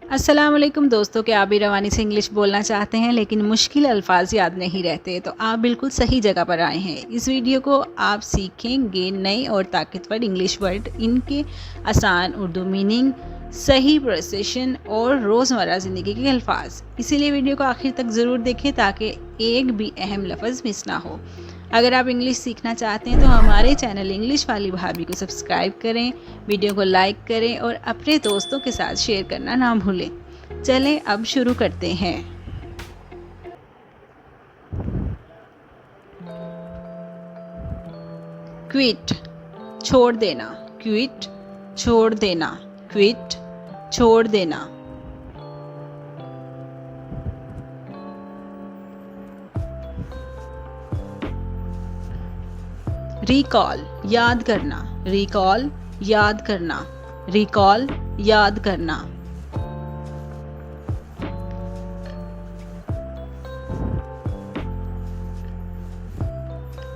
अस्सलाम वालेकुम दोस्तों, क्या आप भी रवानी से इंग्लिश बोलना चाहते हैं लेकिन मुश्किल अल्फाज याद नहीं रहते तो आप बिल्कुल सही जगह पर आए हैं। इस वीडियो को आप सीखेंगे नए और ताकतवर इंग्लिश वर्ड, इनके आसान उर्दू मीनिंग, सही प्रोसेशन और रोज़मर्रा ज़िंदगी के अल्फाज। इसीलिए वीडियो को आखिर तक ज़रूर देखें ताकि एक भी अहम लफ्ज़ मिस ना हो। अगर आप इंग्लिश सीखना चाहते हैं तो हमारे चैनल इंग्लिश वाली भाभी को सब्सक्राइब करें, वीडियो को लाइक करें और अपने दोस्तों के साथ शेयर करना ना भूलें। चलें अब शुरू करते हैं। क्विट, छोड़ देना। क्विट, छोड़ देना। क्विट, छोड़ देना। रिकॉल, याद करना। रिकॉल, याद करना। रिकॉल, याद करना।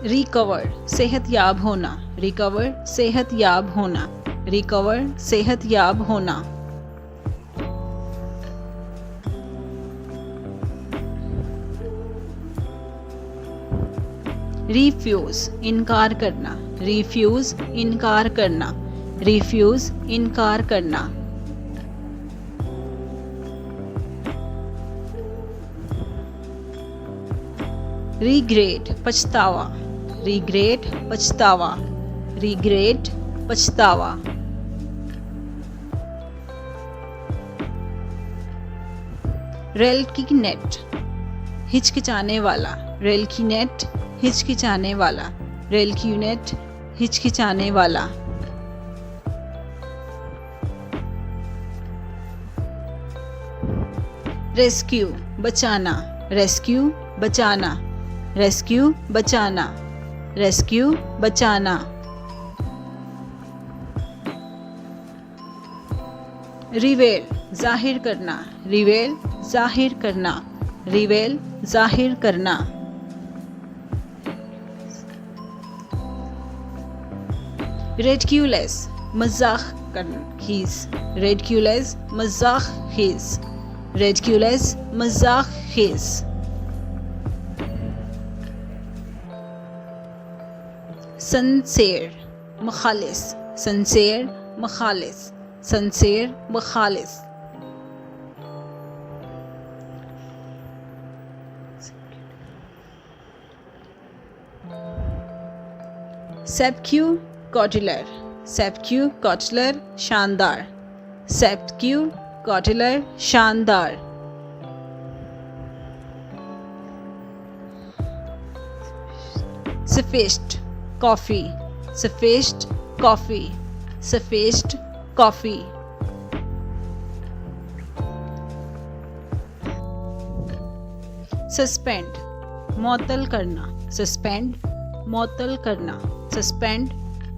रिकवर, सेहतयाब होना। रिकवर, सेहतयाब होना। रिकवर, सेहतयाब होना। रिफ्यूज, इनकार करना। रिफ्यूज, इनकार करना। रिफ्यूज, इनकार करना। रिग्रेट, पछतावा। रिग्रेट, पछतावा। रिग्रेट, पछतावा। रेलकिनेट, हिचकिचाने वाला। रेलकिनेट, हिचकिचाने वाला। रेलकिनेट, हिचकिचाने वाला। रेस्क्यू, बचाना। रेस्क्यू, बचाना। रेस्क्यू, बचाना। रेस्क्यू, बचाना। रिवेल, जाहिर करना। रिवेल, जाहिर करना। रिवेल, जाहिर करना। रेडिक्यूलस, मजाक खीज। रेडिक्यूलस, मजाक खीज। रेडिक्यूलस, मजाक खीज। सनसेर, मुखालिस। सनसेर, मुखालिस। सनसेर, मुखालिस। सेप्क्यू कॉटिलर। सेप्क्यू कॉटिलर, शानदार। सेप्क्यू कॉटिलर, शानदार। सफिस्ट, कॉफी। सफिस्ट, कॉफी। सफिस्ट, कॉफी। सस्पेंड, मुअत्तल करना। सस्पेंड, मुअत्तल करना। सस्पेंड,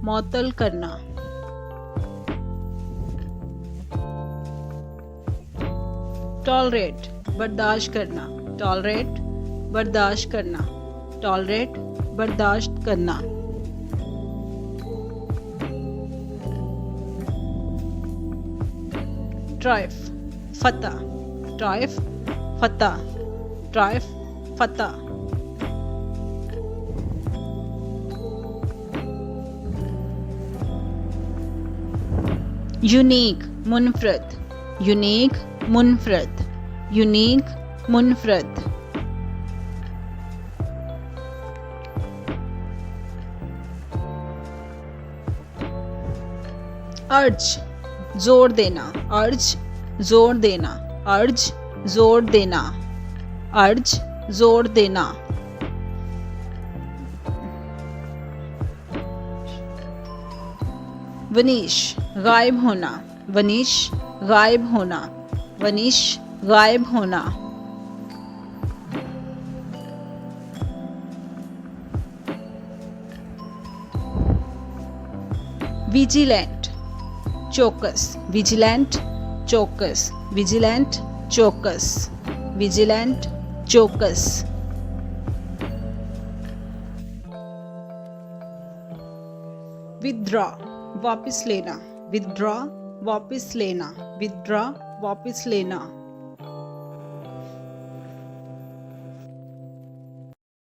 मुअत्तल करना। टॉलरेट, बर्दाश्त करना। टॉलरेट, बर्दाश्त करना। टॉलरेट, बर्दाश्त करना। ट्राइफ, फतह। ट्राइफ, फतह। ट्राइफ, फतह। यूनिक, मुनफरद। यूनिक, मुनफरद। यूनिक, मुनफरद। अर्ज, जोर देना। अर्ज, जोर देना। अर्ज, जोर देना। अर्ज, जोर देना। वनीश, गायब होना। वनीश, गायब होना। वनीश, गायब होना। विजिलेंट, चौकस। विजिलेंट, चौकस। विजिलेंट, चौकस। विजिलेंट, चौकस। विथड्रॉ, वापस लेना। विथड्रॉ, वापस लेना। विथड्रॉ, वापस लेना।